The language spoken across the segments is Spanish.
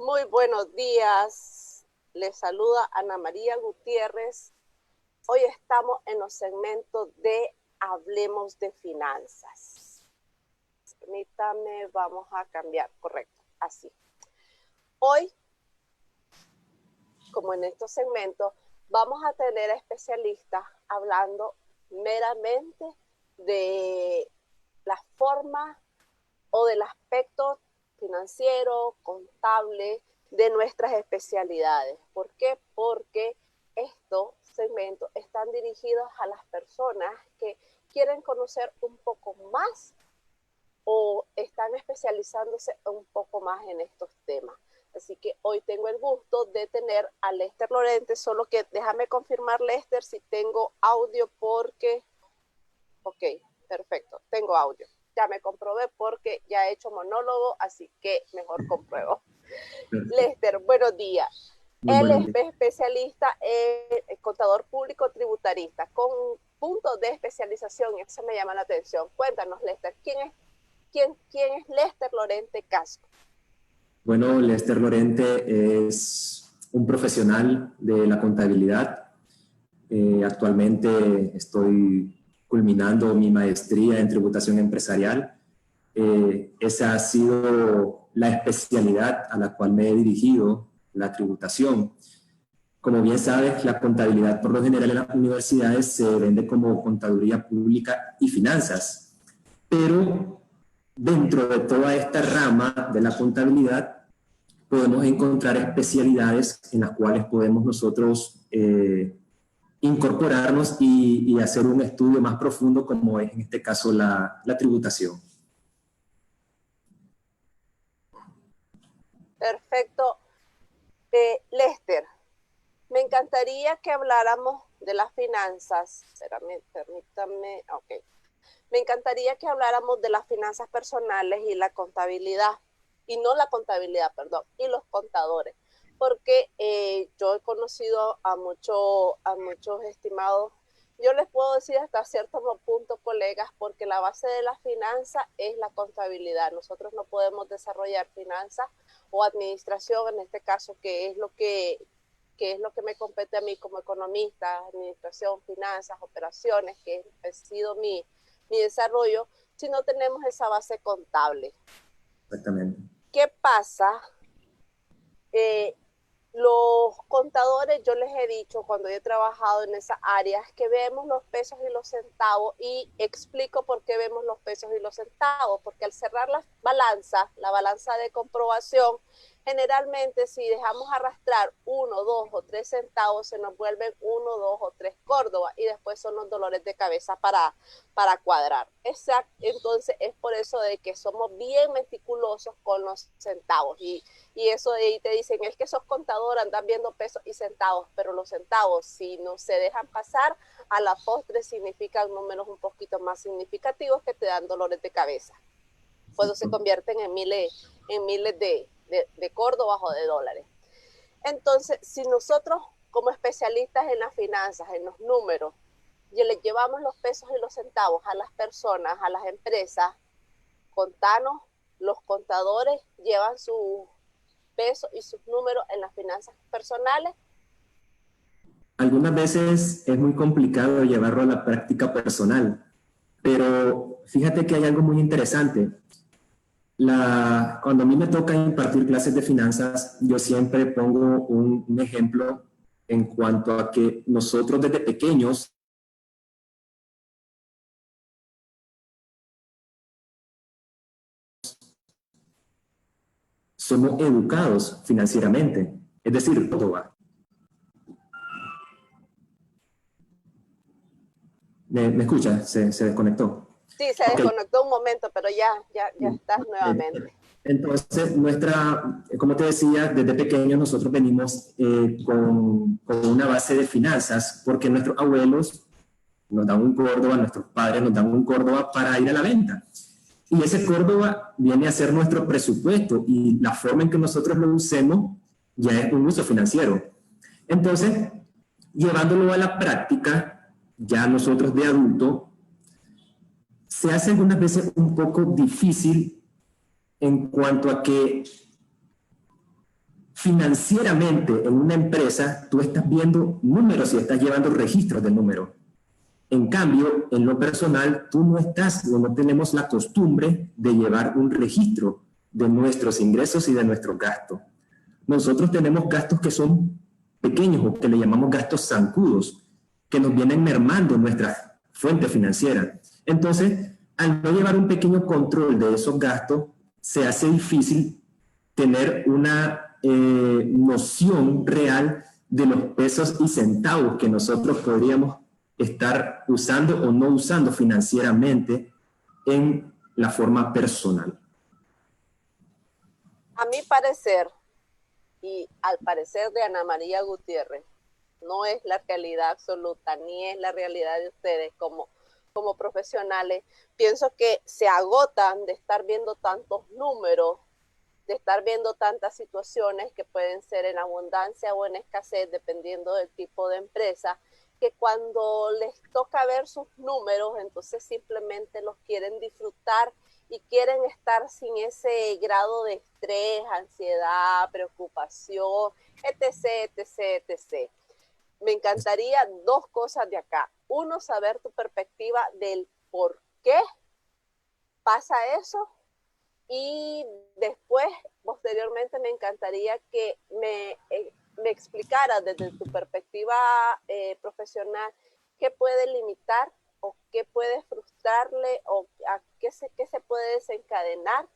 Muy buenos días. Les saluda Ana María Gutiérrez. Hoy estamos en los segmentos de Hablemos de Finanzas. Permítame, vamos a cambiar, correcto, así. Hoy, como en estos segmentos, vamos a tener especialistas hablando meramente de la forma o del aspecto financiero, contable de nuestras especialidades. ¿Por qué? Porque estos segmentos están dirigidos a las personas que quieren conocer un poco más o están especializándose un poco más en estos temas. Así que hoy tengo el gusto de tener a Lester Lorente, solo que déjame confirmar, Lester, si tengo audio porque... Ok, perfecto, tengo audio. Ya me comprobé porque ya he hecho monólogo, así que mejor compruebo. Lester, buenos días. Él es especialista en contador público tributarista, con puntos de especialización, y eso me llama la atención. Cuéntanos, Lester, ¿quién es Lester Lorente Casco? Bueno, Lester Lorente es un profesional de la contabilidad. Actualmente estoy culminando mi maestría en tributación empresarial. Esa ha sido la especialidad a la cual me he dirigido, la tributación. Como bien sabes, la contabilidad por lo general en las universidades se vende como contaduría pública y finanzas, pero dentro de toda esta rama de la contabilidad podemos encontrar especialidades en las cuales podemos nosotros incorporarnos y hacer un estudio más profundo, como es en este caso la tributación. Perfecto. Lester, me encantaría que habláramos de las finanzas. Permítame, ok. Me encantaría que habláramos de las finanzas personales y la contabilidad, y no la contabilidad, perdón, y los contadores, porque yo he conocido a muchos estimados, yo les puedo decir hasta cierto punto, colegas, porque la base de la finanza es la contabilidad. Nosotros no podemos desarrollar finanzas o administración, en este caso, que es lo que me compete a mí como economista, administración, finanzas, operaciones, que ha sido mi desarrollo, si no tenemos esa base contable. Exactamente. ¿Qué pasa? Los contadores, yo les he dicho cuando he trabajado en esas áreas, que vemos los pesos y los centavos, y explico por qué vemos los pesos y los centavos, porque al cerrar la balanza de comprobación, generalmente si dejamos arrastrar 1, 2 o 3 centavos, se nos vuelven 1, 2 o 3 Córdoba, y después son los dolores de cabeza para cuadrar. Exacto. Entonces es por eso de que somos bien meticulosos con los centavos, y eso de ahí te dicen, es que esos contadores andan viendo pesos y centavos, pero los centavos, si no se dejan pasar, a la postre significan números un poquito más significativos que te dan dolores de cabeza, cuando se convierten en miles de Córdobas o de dólares. Entonces, si nosotros como especialistas en las finanzas, en los números, y le llevamos los pesos y los centavos a las personas, a las empresas, contanos, los contadores llevan sus pesos y sus números en las finanzas personales. Algunas veces es muy complicado llevarlo a la práctica personal, pero fíjate que hay algo muy interesante. Cuando a mí me toca impartir clases de finanzas, yo siempre pongo un ejemplo en cuanto a que nosotros desde pequeños somos educados financieramente, es decir, todo va. ¿Me escucha? Se desconectó. Sí, se desconectó un momento, pero ya estás nuevamente. Entonces, como te decía, desde pequeños nosotros venimos con una base de finanzas, porque nuestros abuelos nos dan un Córdoba, nuestros padres nos dan un Córdoba para ir a la venta. Y ese Córdoba viene a ser nuestro presupuesto, y la forma en que nosotros lo usemos ya es un uso financiero. Entonces, llevándolo a la práctica, ya nosotros de adulto, se hace algunas veces un poco difícil en cuanto a que financieramente en una empresa tú estás viendo números y estás llevando registros del número. En cambio, en lo personal, tú no estás o no tenemos la costumbre de llevar un registro de nuestros ingresos y de nuestros gastos. Nosotros tenemos gastos que son pequeños o que le llamamos gastos zancudos, que nos vienen mermando nuestra fuente financiera. Entonces, al no llevar un pequeño control de esos gastos, se hace difícil tener una noción real de los pesos y centavos que nosotros podríamos estar usando o no usando financieramente en la forma personal. A mi parecer, y al parecer de Ana María Gutiérrez, no es la realidad absoluta, ni es la realidad de ustedes como profesionales. Pienso que se agotan de estar viendo tantos números, de estar viendo tantas situaciones que pueden ser en abundancia o en escasez, dependiendo del tipo de empresa, que cuando les toca ver sus números, entonces simplemente los quieren disfrutar y quieren estar sin ese grado de estrés, ansiedad, preocupación, etc., etc., etc. Me encantaría dos cosas de acá. Uno, saber tu perspectiva del por qué pasa eso, y después, posteriormente, me encantaría que me explicara desde tu perspectiva profesional qué puede limitar o qué puede frustrarle o a qué se puede desencadenar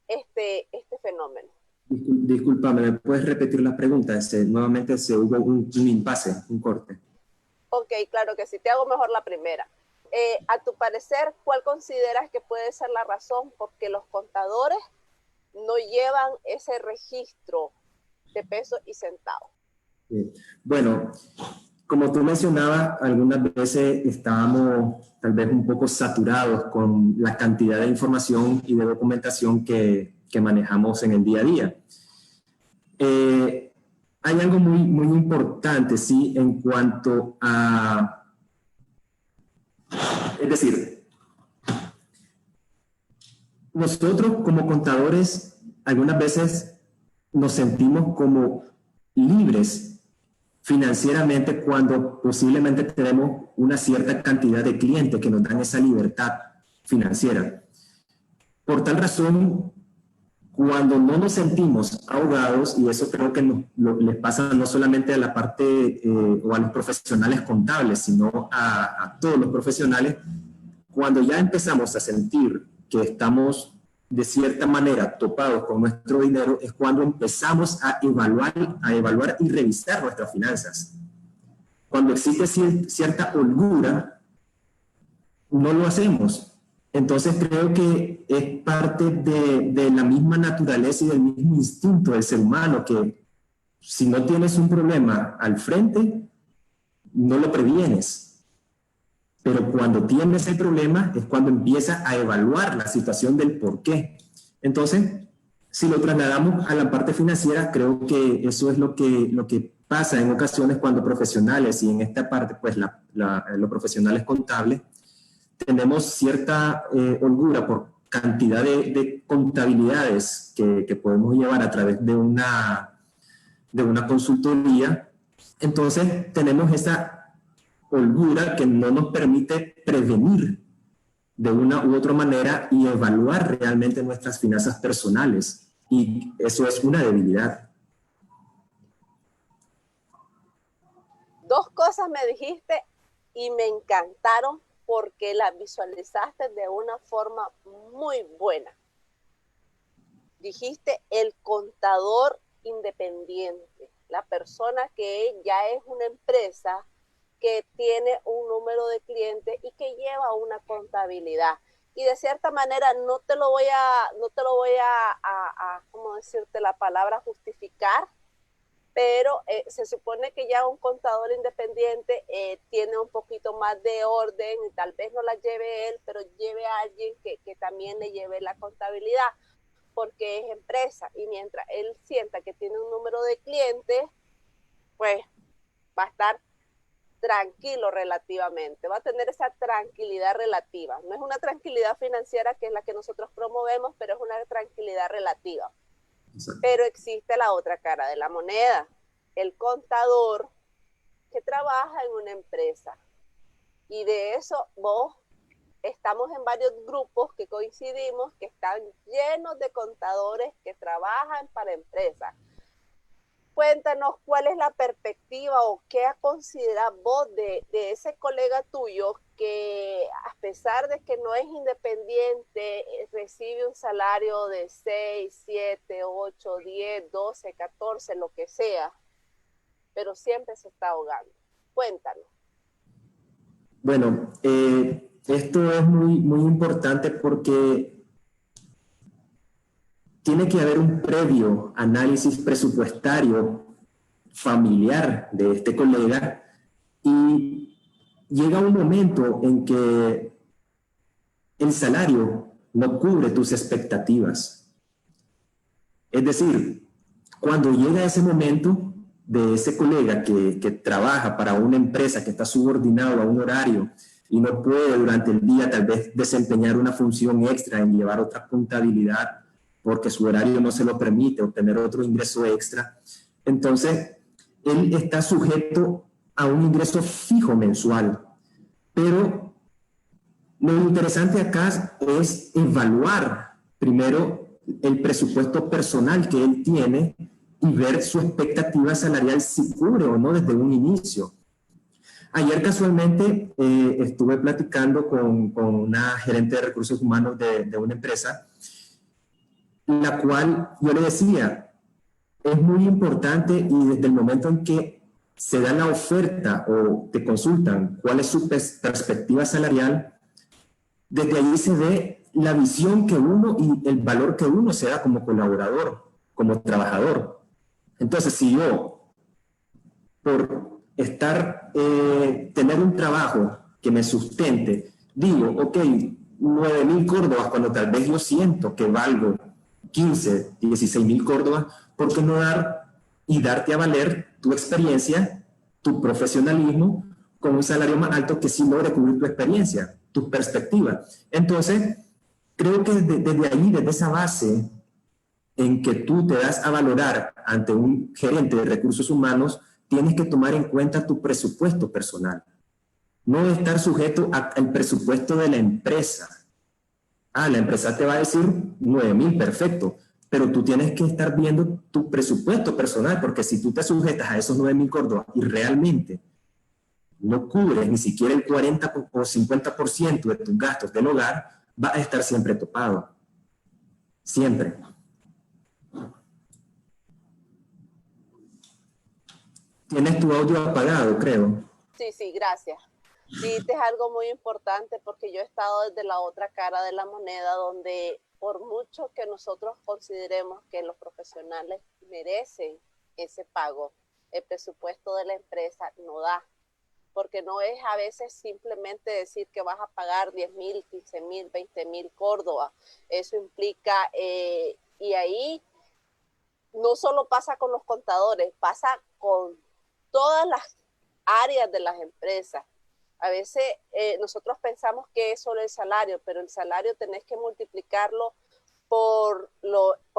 este fenómeno. Discúlpame, ¿me puedes repetir la pregunta? Nuevamente se hubo un impasse, un corte. Ok, claro que sí. Te hago mejor la primera. A tu parecer, ¿cuál consideras que puede ser la razón por qué los contadores no llevan ese registro de pesos y centavos? Bueno, como tú mencionabas, algunas veces estábamos tal vez un poco saturados con la cantidad de información y de documentación que manejamos en el día a día. Hay algo muy importante, sí, en cuanto a... Es decir, nosotros como contadores algunas veces nos sentimos como libres financieramente cuando posiblemente tenemos una cierta cantidad de clientes que nos dan esa libertad financiera. Por tal razón, cuando no nos sentimos ahogados, y eso creo que les pasa no solamente a la parte o a los profesionales contables, sino a todos los profesionales, cuando ya empezamos a sentir que estamos de cierta manera topados con nuestro dinero, es cuando empezamos a evaluar y revisar nuestras finanzas. Cuando existe cierta holgura, no lo hacemos. Entonces creo que es parte de la misma naturaleza y del mismo instinto del ser humano, que si no tienes un problema al frente, no lo previenes. Pero cuando tienes el problema es cuando empieza a evaluar la situación del por qué. Entonces, si lo trasladamos a la parte financiera, creo que eso es lo que pasa en ocasiones cuando profesionales, y en esta parte, pues los profesionales contables, tenemos cierta holgura por cantidad de contabilidades que podemos llevar a través de una consultoría. Entonces, tenemos esa holgura que no nos permite prevenir de una u otra manera y evaluar realmente nuestras finanzas personales. Y eso es una debilidad. Dos cosas me dijiste y me encantaron porque las visualizaste de una forma muy buena. Dijiste el contador independiente, la persona que ya es una empresa que tiene un número de clientes y que lleva una contabilidad. Y de cierta manera no te lo voy a ¿cómo decirte la palabra? Justificar, pero se supone que ya un contador independiente tiene un poquito más de orden y tal vez no la lleve él, pero lleve a alguien que también le lleve la contabilidad, porque es empresa, y mientras él sienta que tiene un número de clientes, pues va a estar tranquilo relativamente, va a tener esa tranquilidad relativa. No es una tranquilidad financiera que es la que nosotros promovemos, pero es una tranquilidad relativa. Pero existe la otra cara de la moneda, el contador que trabaja en una empresa. Y de eso vos estamos en varios grupos que coincidimos que están llenos de contadores que trabajan para empresas. Cuéntanos cuál es la perspectiva o qué consideras vos de ese colega tuyo que a pesar de que no es independiente, recibe un salario de 6, 7, 8, 10, 12, 14, lo que sea, pero siempre se está ahogando. Cuéntanos. Bueno, esto es muy importante porque tiene que haber un previo análisis presupuestario familiar de este colega y llega un momento en que el salario no cubre tus expectativas. Es decir, cuando llega ese momento de ese colega que trabaja para una empresa que está subordinado a un horario y no puede durante el día tal vez desempeñar una función extra en llevar otra contabilidad porque su horario no se lo permite obtener otro ingreso extra, entonces él está sujeto a un ingreso fijo mensual. Pero lo interesante acá es evaluar primero el presupuesto personal que él tiene y ver su expectativa salarial si cubre o no desde un inicio. Ayer casualmente estuve platicando con una gerente de recursos humanos de una empresa, la cual yo le decía, es muy importante y desde el momento en que se da la oferta o te consultan cuál es su perspectiva salarial, desde allí se ve la visión que uno y el valor que uno se da como colaborador, como trabajador. Entonces, si yo, por tener un trabajo que me sustente, digo, ok, 9.000 córdobas, cuando tal vez yo siento que valgo 15, 16.000 córdobas, ¿por qué no darte a valer tu experiencia, tu profesionalismo, con un salario más alto que sí logre cubrir tu experiencia, tu perspectiva? Entonces, creo que desde ahí, desde esa base en que tú te das a valorar ante un gerente de recursos humanos, tienes que tomar en cuenta tu presupuesto personal. No estar sujeto al presupuesto de la empresa. La empresa te va a decir 9.000, perfecto, pero tú tienes que estar viendo tu presupuesto personal, porque si tú te sujetas a esos 9.000 córdobas y realmente no cubres ni siquiera el 40 o 50% de tus gastos del hogar, va a estar siempre topado. Siempre. Tienes tu audio apagado, creo. Sí, sí, gracias. Dijiste algo muy importante porque yo he estado desde la otra cara de la moneda donde por mucho que nosotros consideremos que los profesionales merecen ese pago, el presupuesto de la empresa no da, porque no es a veces simplemente decir que vas a pagar 10.000, 15.000, 20.000 córdobas. Eso implica, y ahí no solo pasa con los contadores, pasa con todas las áreas de las empresas. A veces nosotros pensamos que es solo el salario, pero el salario tenés que multiplicarlo por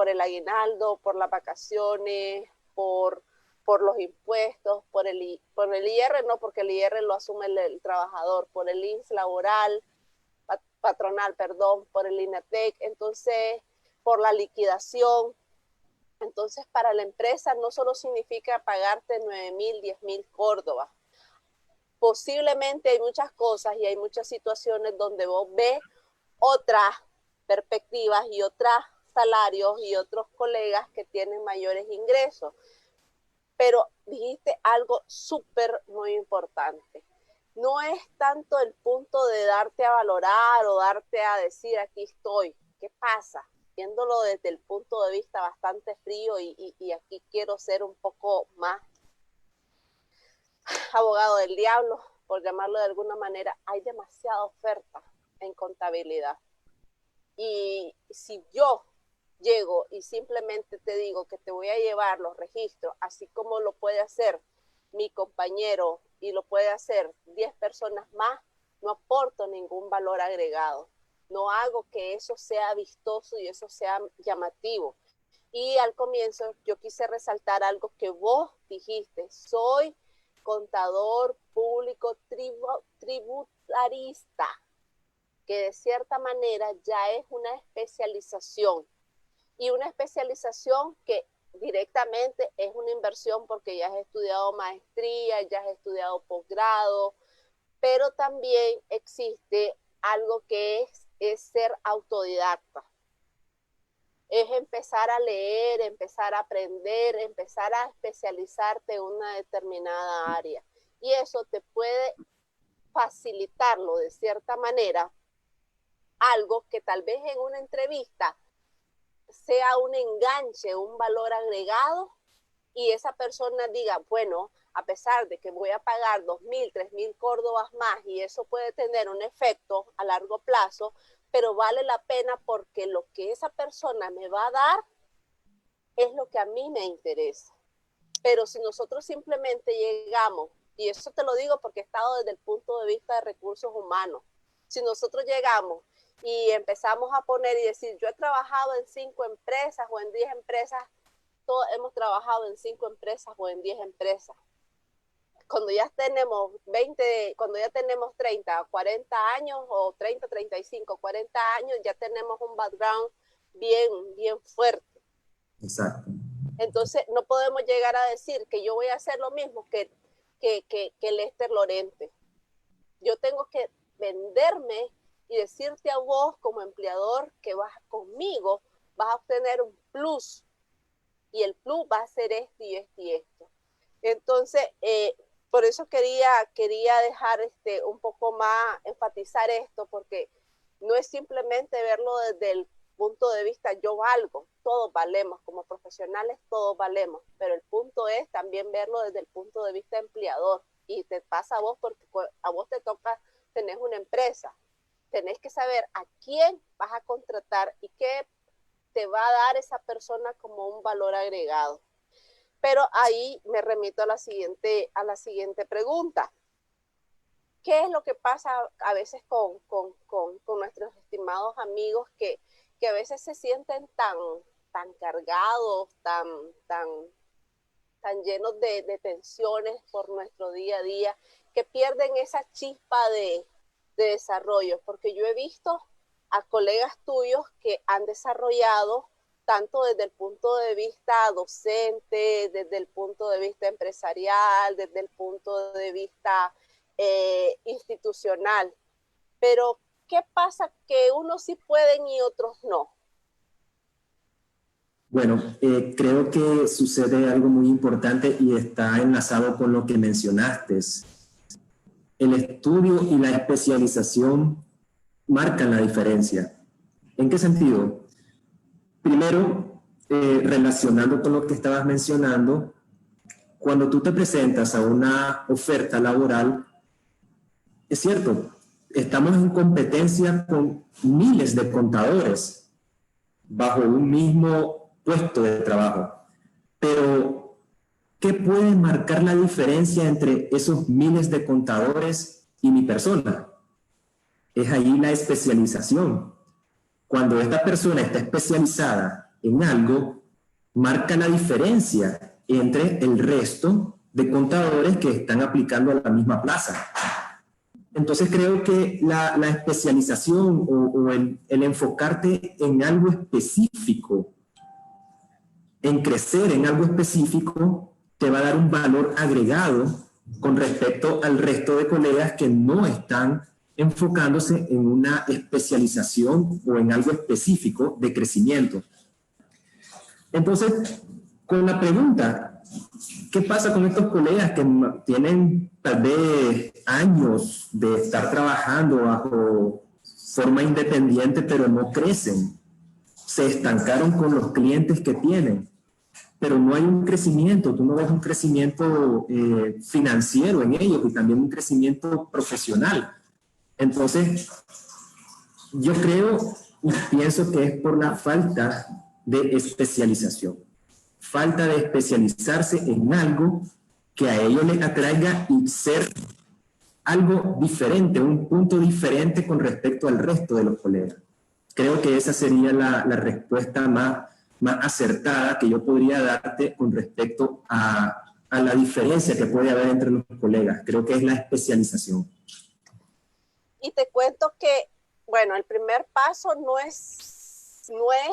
el aguinaldo, por las vacaciones, por los impuestos, por el IR, no, porque el IR lo asume el trabajador, por el INS laboral, patronal, perdón, por el INATEC, entonces por la liquidación. Entonces para la empresa no solo significa pagarte 9.000, 10.000 córdobas. Posiblemente hay muchas cosas y hay muchas situaciones donde vos ves otras perspectivas y otros salarios y otros colegas que tienen mayores ingresos. Pero dijiste algo súper muy importante. No es tanto el punto de darte a valorar o darte a decir aquí estoy. ¿Qué pasa? Viéndolo desde el punto de vista bastante frío y aquí quiero ser un poco más abogado del diablo, por llamarlo de alguna manera, hay demasiada oferta en contabilidad. Y si yo llego y simplemente te digo que te voy a llevar los registros, así como lo puede hacer mi compañero y lo puede hacer 10 personas más, no aporto ningún valor agregado. No hago que eso sea vistoso y eso sea llamativo. Y al comienzo yo quise resaltar algo que vos dijiste, soy contador público tributarista, que de cierta manera ya es una especialización, y una especialización que directamente es una inversión porque ya has estudiado maestría, ya has estudiado posgrado, pero también existe algo que es ser autodidacta. Es empezar a leer, empezar a aprender, empezar a especializarte en una determinada área. Y eso te puede facilitarlo de cierta manera, algo que tal vez en una entrevista sea un enganche, un valor agregado, y esa persona diga, bueno, a pesar de que voy a pagar 2.000, 3.000 córdobas más, y eso puede tener un efecto a largo plazo, pero vale la pena porque lo que esa persona me va a dar es lo que a mí me interesa. Pero si nosotros simplemente llegamos, y eso te lo digo porque he estado desde el punto de vista de recursos humanos, si nosotros llegamos y empezamos a poner y decir, yo he trabajado en 5 empresas o en 10 empresas, todos hemos trabajado en 5 empresas o en 10 empresas. Cuando ya tenemos 20, cuando ya tenemos 30, 40 años o 30, 35, 40 años, ya tenemos un background bien fuerte. Exacto. Entonces no podemos llegar a decir que yo voy a hacer lo mismo que Lester Lorente. Yo tengo que venderme y decirte a vos como empleador que vas conmigo, vas a obtener un plus, y el plus va a ser esto y esto y esto. Entonces, por eso quería dejar un poco más, enfatizar esto, porque no es simplemente verlo desde el punto de vista yo valgo, todos valemos, como profesionales todos valemos, pero el punto es también verlo desde el punto de vista empleador, y te pasa a vos porque a vos te toca, tenés una empresa, tenés que saber a quién vas a contratar y qué te va a dar esa persona como un valor agregado. Pero ahí me remito a la siguiente pregunta. ¿Qué es lo que pasa a veces con nuestros estimados amigos que a veces se sienten tan cargados, tan llenos de tensiones por nuestro día a día, que pierden esa chispa de desarrollo? Porque yo he visto a colegas tuyos que han desarrollado tanto desde el punto de vista docente, desde el punto de vista empresarial, desde el punto de vista institucional. Pero, ¿qué pasa que unos sí pueden y otros no? Bueno, creo que sucede algo muy importante y está enlazado con lo que mencionaste. El estudio y la especialización marcan la diferencia. ¿En qué sentido? Primero, relacionando con lo que estabas mencionando, cuando tú te presentas a una oferta laboral, es cierto, estamos en competencia con miles de contadores bajo un mismo puesto de trabajo. Pero, ¿qué puede marcar la diferencia entre esos miles de contadores y mi persona? Es ahí la especialización. Cuando esta persona está especializada en algo, marca la diferencia entre el resto de contadores que están aplicando a la misma plaza. Entonces creo que la especialización o el enfocarte en algo específico, en crecer en algo específico, te va a dar un valor agregado con respecto al resto de colegas que no están enfocándose en una especialización o en algo específico de crecimiento. Entonces, con la pregunta, ¿qué pasa con estos colegas que tienen tal vez años de estar trabajando bajo forma independiente pero no crecen? Se estancaron con los clientes que tienen, pero no hay un crecimiento, tú no ves un crecimiento financiero en ellos y también un crecimiento profesional. Entonces, yo creo y pienso que es por la falta de especialización. Falta de especializarse en algo que a ellos les atraiga y ser algo diferente, un punto diferente con respecto al resto de los colegas. Creo que esa sería la respuesta más más acertada que yo podría darte con respecto a la diferencia que puede haber entre los colegas. Creo que es la especialización. Y te cuento que, bueno, el primer paso no es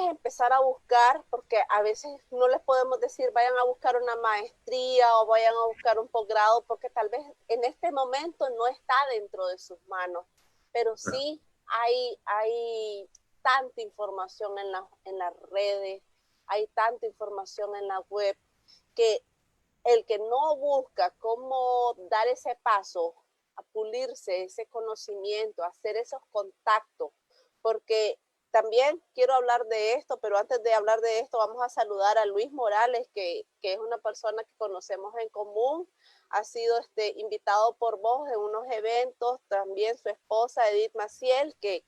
empezar a buscar, porque a veces no les podemos decir vayan a buscar una maestría o vayan a buscar un posgrado, porque tal vez en este momento no está dentro de sus manos, pero sí hay tanta información en las redes, hay tanta información en la web, que el que no busca cómo dar ese paso, a pulirse ese conocimiento, a hacer esos contactos, porque también quiero hablar de esto, pero antes de hablar de esto vamos a saludar a Luis Morales, que es una persona que conocemos en común, ha sido invitado por vos en unos eventos, también su esposa Edith Maciel, que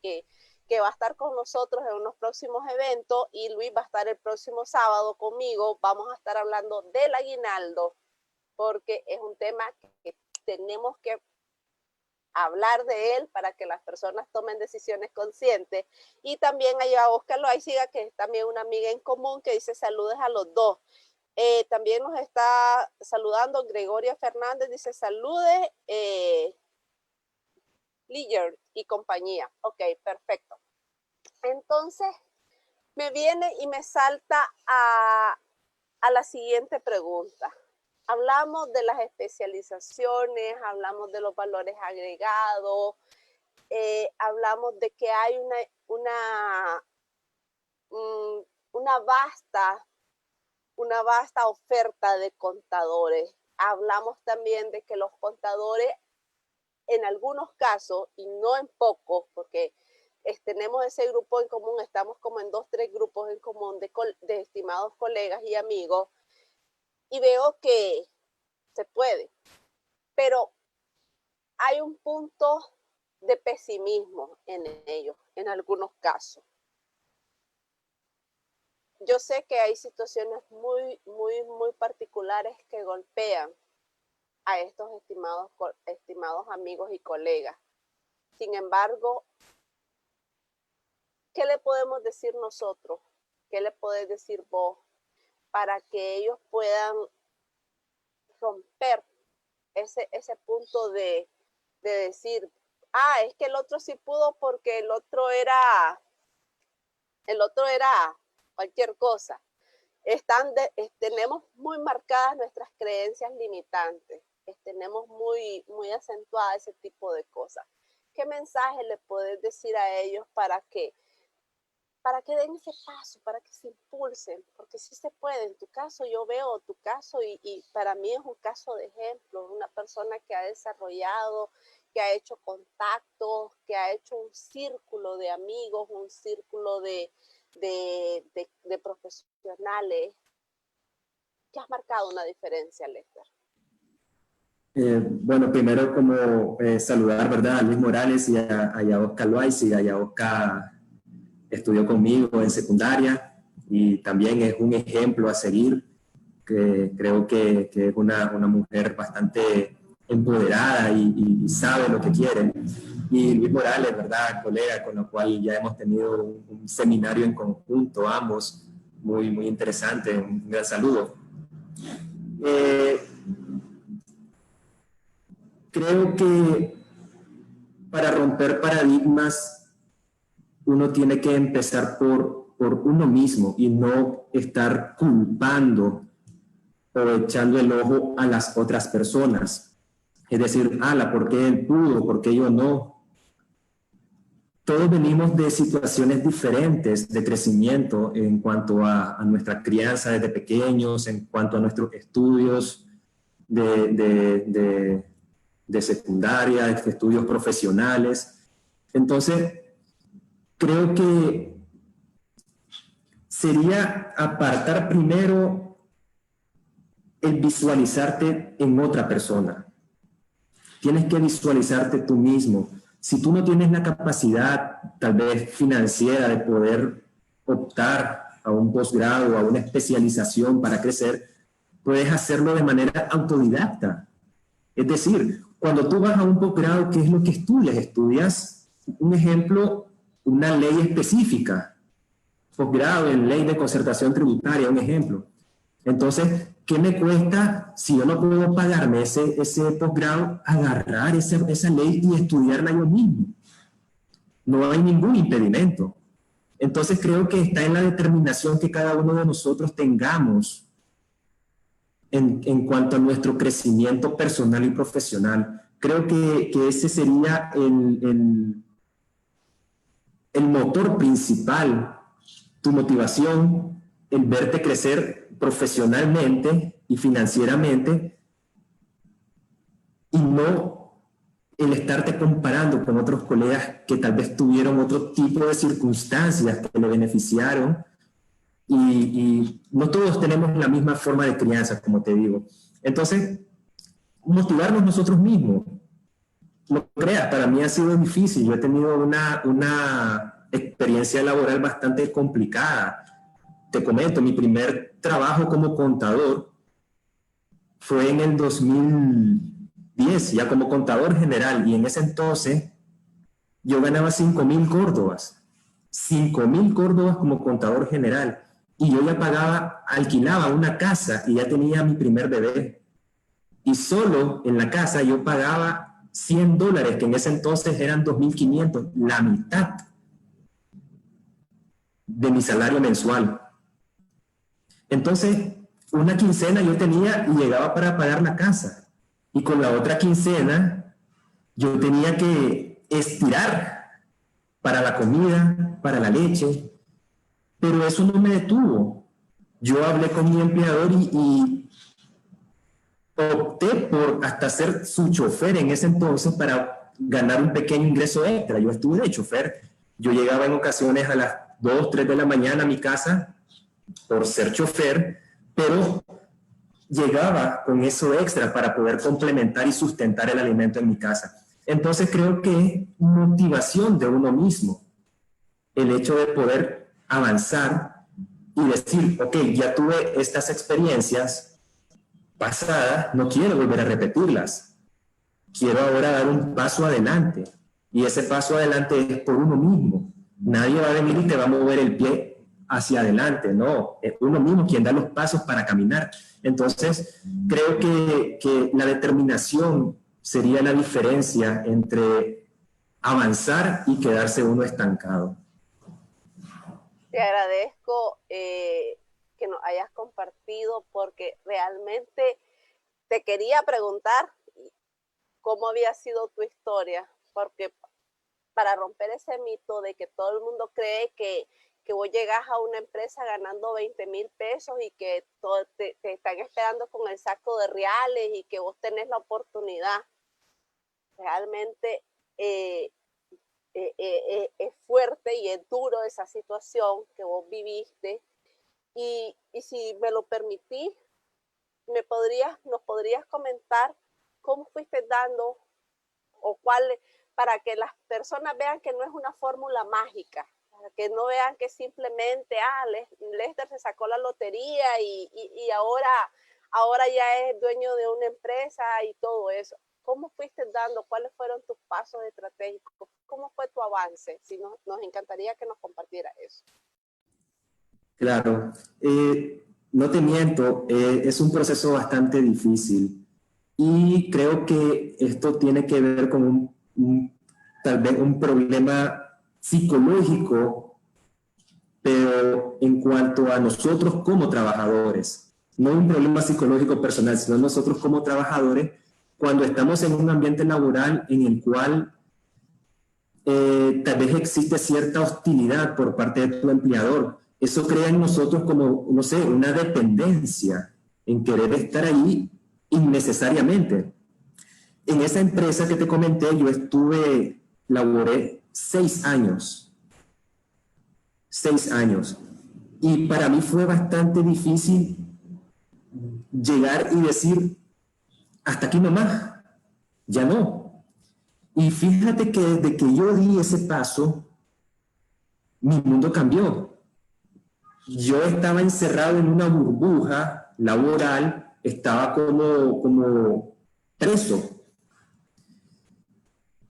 va a estar con nosotros en unos próximos eventos, y Luis va a estar el próximo sábado conmigo. Vamos a estar hablando del aguinaldo, porque es un tema que tenemos que hablar de él para que las personas tomen decisiones conscientes. Y también a Oscar Loaiziga, que es también una amiga en común, que dice saludos a los dos. También nos está saludando Gregoria Fernández, dice saludes, Liger y compañía. Ok, perfecto. Entonces, me viene y me salta a la siguiente pregunta. Hablamos de las especializaciones, hablamos de los valores agregados, hablamos de que hay una vasta oferta de contadores. Hablamos también de que los contadores, en algunos casos, y no en pocos, porque tenemos ese grupo en común, estamos como en 2, 3 grupos en común de estimados colegas y amigos, y veo que se puede, pero hay un punto de pesimismo en ellos, en algunos casos. Yo sé que hay situaciones muy particulares que golpean a estos estimados amigos y colegas. Sin embargo, ¿qué le podemos decir nosotros? ¿Qué le podés decir vos para que ellos puedan romper ese punto de decir, es que el otro sí pudo porque el otro era cualquier cosa? Tenemos muy marcadas nuestras creencias limitantes, tenemos muy acentuada ese tipo de cosas. ¿Qué mensaje le podés decir a ellos para que den ese paso, para que se impulsen? Porque sí se puede. En tu caso, yo veo tu caso y para mí es un caso de ejemplo, una persona que ha desarrollado, que ha hecho contactos, que ha hecho un círculo de amigos, un círculo de profesionales, que has marcado una diferencia, Lester. Bueno, primero como saludar, ¿verdad?, a Luis Morales y a Oscar Loaiziga. Y a Oscar estudió conmigo en secundaria y también es un ejemplo a seguir, que creo que es una mujer bastante empoderada y sabe lo que quiere. Y Luis Morales, ¿verdad?, colega con lo cual ya hemos tenido un seminario en conjunto, ambos, muy interesante. Un gran saludo. Creo que para romper paradigmas uno tiene que empezar por uno mismo y no estar culpando o echando el ojo a las otras personas. Es decir, ¿por qué él pudo? ¿Por qué yo no? Todos venimos de situaciones diferentes de crecimiento en cuanto a nuestra crianza desde pequeños, en cuanto a nuestros estudios de secundaria, de estudios profesionales. Entonces, creo que sería apartar primero el visualizarte en otra persona. Tienes que visualizarte tú mismo. Si tú no tienes la capacidad, tal vez financiera, de poder optar a un posgrado, a una especialización para crecer, puedes hacerlo de manera autodidacta. Es decir, cuando tú vas a un posgrado, ¿qué es lo que estudias? Estudias, un ejemplo, una ley específica. posgrado en ley de concertación tributaria, un ejemplo. Entonces, ¿qué me cuesta si yo no puedo pagarme ese posgrado, agarrar esa ley y estudiarla yo mismo? No hay ningún impedimento. Entonces, creo que está en la determinación que cada uno de nosotros tengamos en cuanto a nuestro crecimiento personal y profesional. Creo que ese sería el motor principal, tu motivación, el verte crecer profesionalmente y financieramente, y no el estarte comparando con otros colegas que tal vez tuvieron otro tipo de circunstancias que le beneficiaron, y no todos tenemos la misma forma de crianza, como te digo. Entonces, motivarnos nosotros mismos. No creas, para mí ha sido difícil. Yo he tenido una experiencia laboral bastante complicada. Te comento, mi primer trabajo como contador fue en el 2010, ya como contador general, y en ese entonces yo ganaba 5,000 córdobas. 5,000 córdobas como contador general. Y yo ya alquilaba una casa y ya tenía mi primer bebé. Y solo en la casa yo pagaba $100, que en ese entonces eran 2,500, la mitad de mi salario mensual. Entonces, una quincena yo tenía y llegaba para pagar la casa. Y con la otra quincena yo tenía que estirar para la comida, para la leche. Pero eso no me detuvo. Yo hablé con mi empleador y opté por hasta ser su chofer en ese entonces para ganar un pequeño ingreso extra. Yo estuve de chofer. Yo llegaba en ocasiones a las 2, 3 de la mañana a mi casa por ser chofer, pero llegaba con eso extra para poder complementar y sustentar el alimento en mi casa. Entonces creo que es motivación de uno mismo el hecho de poder avanzar y decir, ok, ya tuve estas experiencias pasadas, no quiero volver a repetirlas. Quiero ahora dar un paso adelante. Y ese paso adelante es por uno mismo. Nadie va a venir y te va a mover el pie hacia adelante, no. Es uno mismo quien da los pasos para caminar. Entonces, creo que la determinación sería la diferencia entre avanzar y quedarse uno estancado. Te agradezco que nos hayas compartido, porque realmente te quería preguntar cómo había sido tu historia, porque para romper ese mito de que todo el mundo cree que vos llegas a una empresa ganando 20,000 pesos y que te están esperando con el saco de reales y que vos tenés la oportunidad. Realmente es fuerte y es duro esa situación que vos viviste, y si me lo permitís, nos podrías comentar cómo fuiste dando, o cuál, para que las personas vean que no es una fórmula mágica, para que no vean que simplemente Lester se sacó la lotería y ahora ya es dueño de una empresa y todo eso. ¿Cómo fuiste dando? ¿Cuáles fueron tus pasos estratégicos? ¿Cómo fue tu avance? Si nos encantaría que nos compartiera eso. Claro, no te miento, es un proceso bastante difícil, y creo que esto tiene que ver con tal vez un problema psicológico, pero en cuanto a nosotros como trabajadores, no un problema psicológico personal, sino nosotros como trabajadores, cuando estamos en un ambiente laboral en el cual tal vez existe cierta hostilidad por parte de tu empleador. Eso crea en nosotros como, no sé, una dependencia en querer estar ahí innecesariamente. En esa empresa que te comenté, yo laboré 6 años. 6 años. Y para mí fue bastante difícil llegar y decir, hasta aquí nomás, ya no. Y fíjate que desde que yo di ese paso, mi mundo cambió. Yo estaba encerrado en una burbuja laboral, estaba como preso.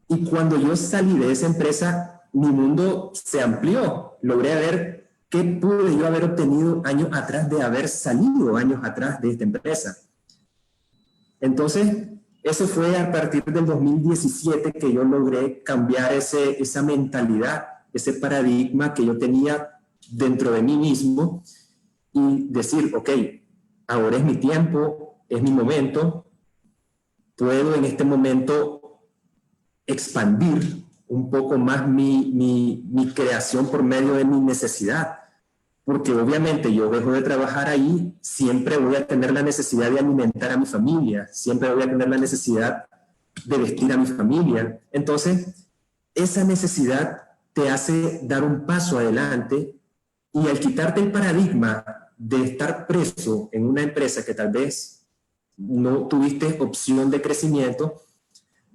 Y cuando yo salí de esa empresa, mi mundo se amplió. Logré ver ¿qué pude yo haber obtenido años atrás de haber salido años atrás de esta empresa? Entonces, eso fue a partir del 2017 que yo logré cambiar esa mentalidad, ese paradigma que yo tenía dentro de mí mismo y decir, ok, ahora es mi tiempo, es mi momento, puedo en este momento expandir un poco más mi creación por medio de mi necesidad. Porque obviamente yo dejo de trabajar ahí, siempre voy a tener la necesidad de alimentar a mi familia, siempre voy a tener la necesidad de vestir a mi familia. Entonces, esa necesidad te hace dar un paso adelante y al quitarte el paradigma de estar preso en una empresa que tal vez no tuviste opción de crecimiento,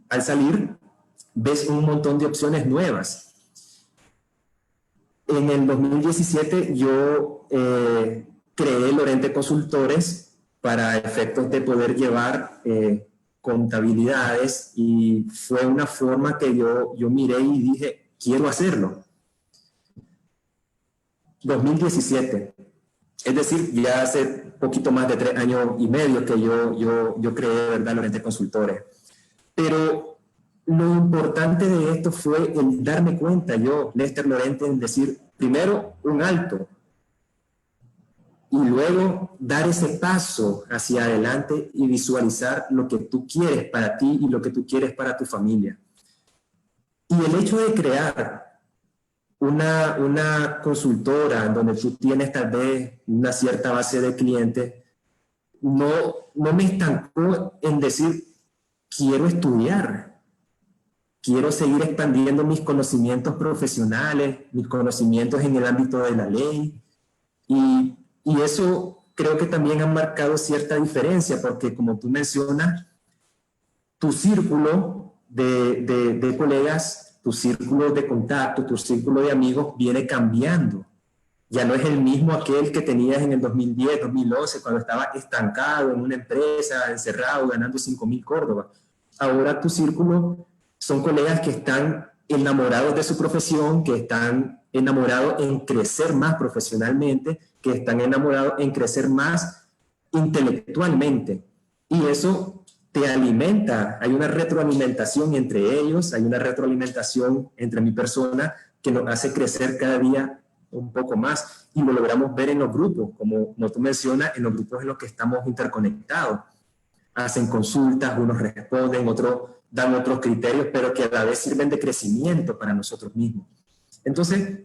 al salir ves un montón de opciones nuevas. En el 2017 yo creé Lorente Consultores para efectos de poder llevar contabilidades y fue una forma que yo miré y dije, quiero hacerlo. 2017, es decir, ya hace poquito más de 3 años y medio que yo creé, ¿verdad?, Lorente Consultores. Pero lo importante de esto fue el darme cuenta yo, Lester Lorente, en decir, primero, un alto, y luego dar ese paso hacia adelante y visualizar lo que tú quieres para ti y lo que tú quieres para tu familia. Y el hecho de crear una consultora donde tú tienes tal vez una cierta base de clientes, no me estancó en decir, quiero estudiar. Quiero seguir expandiendo mis conocimientos profesionales, mis conocimientos en el ámbito de la ley. Y eso creo que también ha marcado cierta diferencia, porque como tú mencionas, tu círculo de colegas, tu círculo de contacto, tu círculo de amigos viene cambiando. Ya no es el mismo aquel que tenías en el 2010, 2011, cuando estaba estancado en una empresa, encerrado, ganando 5.000 córdobas. Ahora tu círculo son colegas que están enamorados de su profesión, que están enamorados en crecer más profesionalmente, que están enamorados en crecer más intelectualmente. Y eso te alimenta, hay una retroalimentación entre ellos, hay una retroalimentación entre mi persona que nos hace crecer cada día un poco más y lo logramos ver en los grupos, como tú mencionas, en los grupos en los que estamos interconectados. Hacen consultas, unos responden, otros dan otros criterios, pero que a la vez sirven de crecimiento para nosotros mismos. Entonces,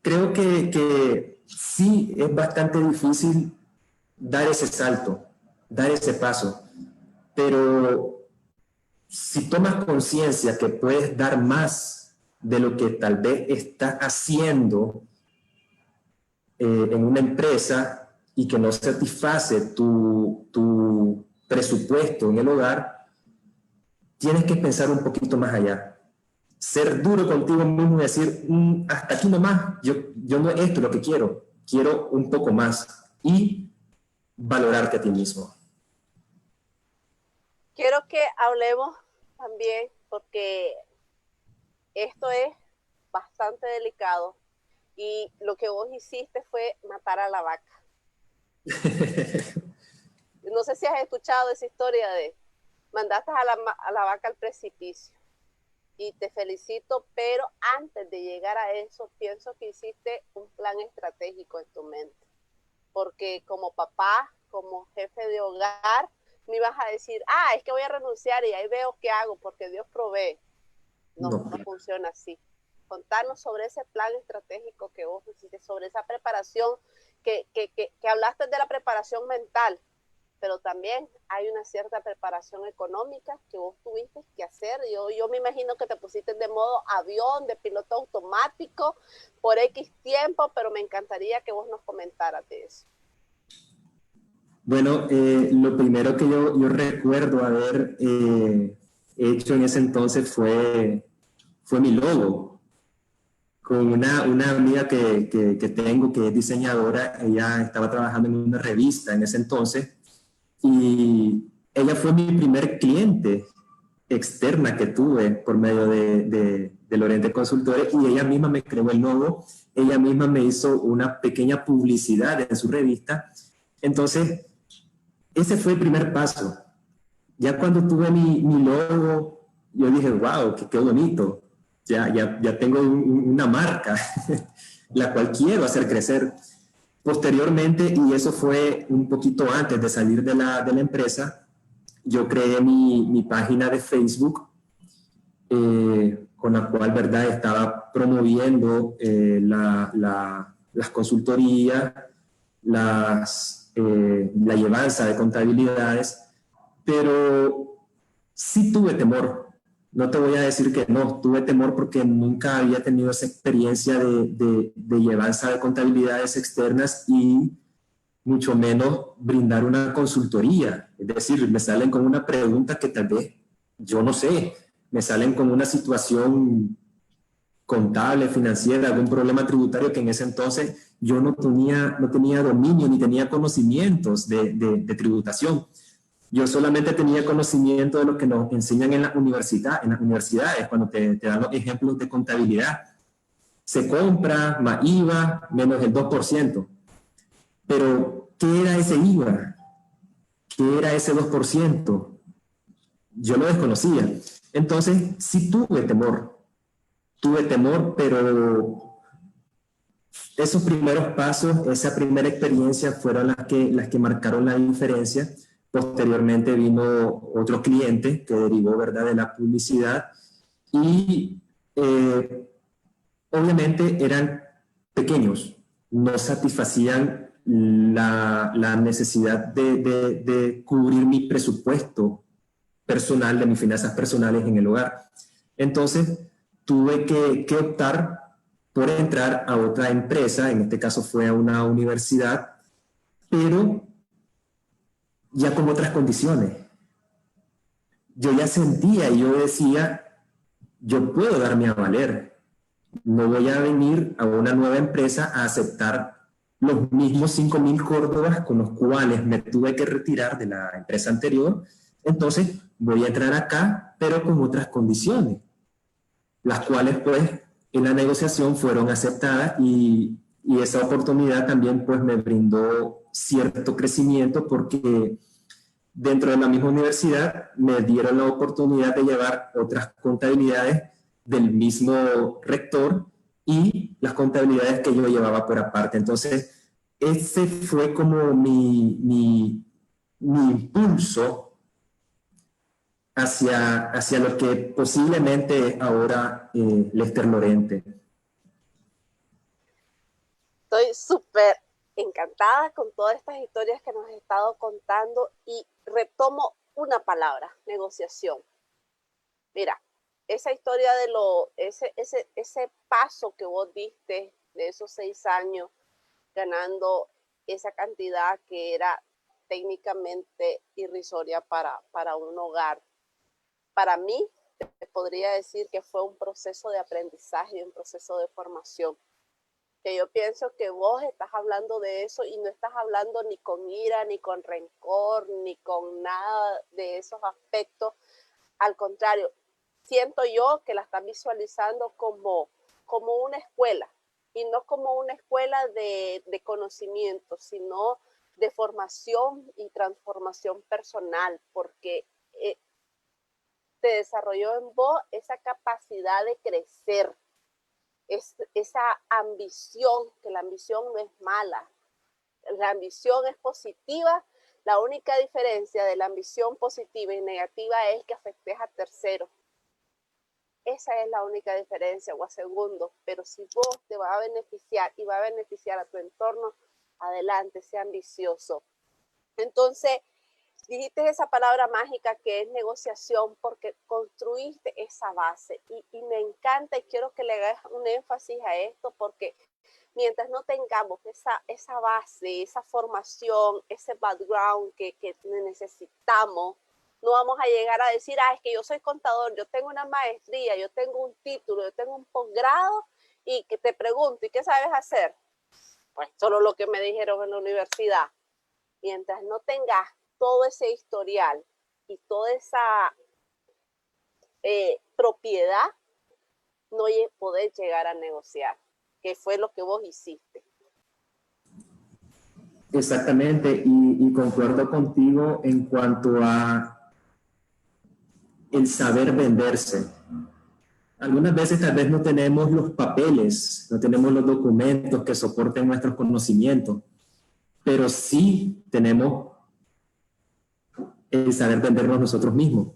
creo que sí es bastante difícil dar ese salto, dar ese paso, pero si tomas conciencia que puedes dar más de lo que tal vez estás haciendo en una empresa y que no satisface tu presupuesto en el hogar, tienes que pensar un poquito más allá. Ser duro contigo mismo y decir, hasta aquí nomás, yo no es esto lo que quiero un poco más y valorarte a ti mismo. Quiero que hablemos también, porque esto es bastante delicado y lo que vos hiciste fue matar a la vaca. No sé si has escuchado esa historia de mandaste a la vaca al precipicio y te felicito, pero antes de llegar a eso pienso que hiciste un plan estratégico en tu mente, porque como papá, como jefe de hogar, no ibas a decir, es que voy a renunciar y ahí veo qué hago porque Dios provee. No funciona así. Contanos sobre ese plan estratégico que vos hiciste, sobre esa preparación, que hablaste de la preparación mental, pero también hay una cierta preparación económica que vos tuviste que hacer. Yo me imagino que te pusiste de modo avión, de piloto automático, por X tiempo, pero me encantaría que vos nos comentaras de eso. Bueno, lo primero que yo recuerdo haber hecho en ese entonces fue mi logo. Con una amiga que tengo, que es diseñadora, ella estaba trabajando en una revista en ese entonces, y ella fue mi primer cliente externa que tuve por medio de Lorente Consultores, y ella misma me creó el logo ella misma me hizo una pequeña publicidad en su revista. Entonces, ese fue el primer paso. Ya cuando tuve mi logo, yo dije, wow, qué bonito. Ya tengo una marca, la cual quiero hacer crecer. Posteriormente, y eso fue un poquito antes de salir de la empresa, yo creé mi página de Facebook, con la cual, ¿verdad?, estaba promoviendo las consultorías, la llevanza de contabilidades, pero sí tuve temor. No te voy a decir que no, tuve temor porque nunca había tenido esa experiencia de llevanza de contabilidades externas y mucho menos brindar una consultoría. Es decir, me salen con una pregunta que tal vez yo no sé, me salen con una situación contable, financiera, algún problema tributario que en ese entonces yo no tenía dominio ni tenía conocimientos de tributación. Yo solamente tenía conocimiento de lo que nos enseñan en la universidad, en las universidades, cuando te dan los ejemplos de contabilidad. Se compra más IVA menos el 2%. Pero, ¿qué era ese IVA? ¿Qué era ese 2%? Yo lo desconocía. Entonces, sí tuve temor, pero esos primeros pasos, esa primera experiencia fueron las que marcaron la diferencia. Posteriormente vino otro cliente que derivó, ¿verdad?, de la publicidad y obviamente eran pequeños, no satisfacían la necesidad de cubrir mi presupuesto personal, de mis finanzas personales en el hogar. Entonces, tuve que optar por entrar a otra empresa, en este caso fue a una universidad, pero ya con otras condiciones. Yo ya sentía y yo decía, yo puedo darme a valer. No voy a venir a una nueva empresa a aceptar los mismos 5,000 córdobas con los cuales me tuve que retirar de la empresa anterior. Entonces voy a entrar acá, pero con otras condiciones, las cuales pues en la negociación fueron aceptadas y esa oportunidad también pues me brindó cierto crecimiento porque dentro de la misma universidad me dieron la oportunidad de llevar otras contabilidades del mismo rector y las contabilidades que yo llevaba por aparte. Entonces, ese fue como mi impulso hacia lo que posiblemente ahora Lester Lorente. Estoy súper encantada con todas estas historias que nos has estado contando y retomo una palabra, negociación. Mira, esa historia de ese paso que vos diste de esos 6 años ganando esa cantidad que era técnicamente irrisoria para un hogar. Para mí, te podría decir que fue un proceso de aprendizaje y un proceso de formación. Que yo pienso que vos estás hablando de eso y no estás hablando ni con ira, ni con rencor, ni con nada de esos aspectos. Al contrario, siento yo que la estás visualizando como una escuela y no como una escuela de conocimiento, sino de formación y transformación personal, porque te desarrolló en vos esa capacidad de crecer, esa ambición, que la ambición no es mala, la ambición es positiva. La única diferencia de la ambición positiva y negativa es que afectes a terceros. Esa es la única diferencia, o a segundo. Pero si vos te vas a beneficiar y va a beneficiar a tu entorno, adelante, sea ambicioso. Entonces, dijiste esa palabra mágica que es negociación porque construiste esa base y me encanta y quiero que le hagas un énfasis a esto porque mientras no tengamos esa base, esa formación, ese background que necesitamos, no vamos a llegar a decir, es que yo soy contador, yo tengo una maestría, yo tengo un título, yo tengo un posgrado y que te pregunto, ¿y qué sabes hacer? Pues solo lo que me dijeron en la universidad. Mientras no tengas todo ese historial y toda esa propiedad, no podés llegar a negociar. que fue lo que vos hiciste. Exactamente, y concuerdo contigo en cuanto a el saber venderse. Algunas veces tal vez no tenemos los papeles, no tenemos los documentos que soporten nuestros conocimientos, pero sí tenemos el saber vendernos nosotros mismos.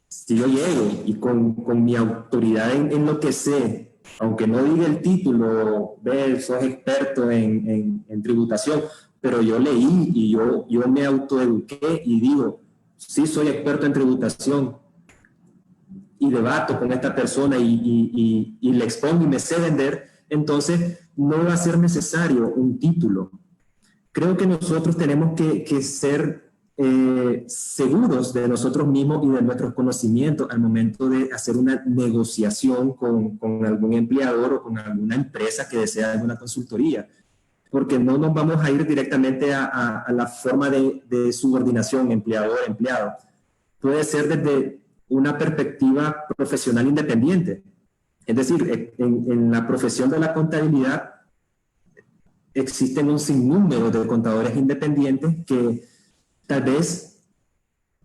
Si yo llego y con mi autoridad en lo que sé, aunque no diga el título, ves, sos experto en tributación, pero yo leí y yo me autoeduqué y digo, sí soy experto en tributación y debato con esta persona y le expongo y me sé vender, entonces no va a ser necesario un título. Creo que nosotros tenemos que ser seguros de nosotros mismos y de nuestros conocimientos al momento de hacer una negociación con algún empleador o con alguna empresa que desea alguna consultoría, porque no nos vamos a ir directamente a la forma de subordinación empleador-empleado. Puede ser desde una perspectiva profesional independiente. Es decir, en la profesión de la contabilidad existen un sinnúmero de contadores independientes que tal vez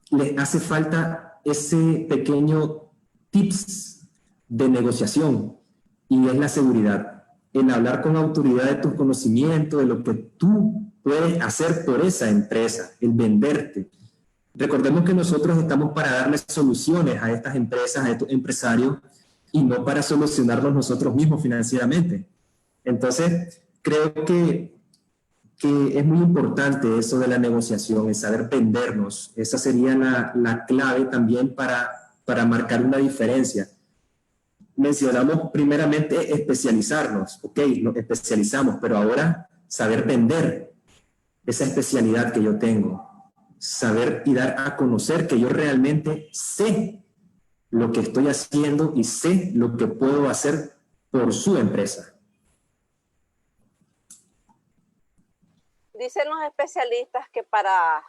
les hace falta ese pequeño tips de negociación y es la seguridad. El hablar con autoridad de tus conocimientos, de lo que tú puedes hacer por esa empresa, el venderte. Recordemos que nosotros estamos para darles soluciones a estas empresas, a estos empresarios, y no para solucionarlos nosotros mismos financieramente. Entonces, creo que es muy importante eso de la negociación, el saber vendernos. Esa sería la clave también para marcar una diferencia. Mencionamos primeramente especializarnos, ok, nos especializamos, pero ahora saber vender esa especialidad que yo tengo, saber y dar a conocer que yo realmente sé lo que estoy haciendo y sé lo que puedo hacer por su empresa. Dicen los especialistas que para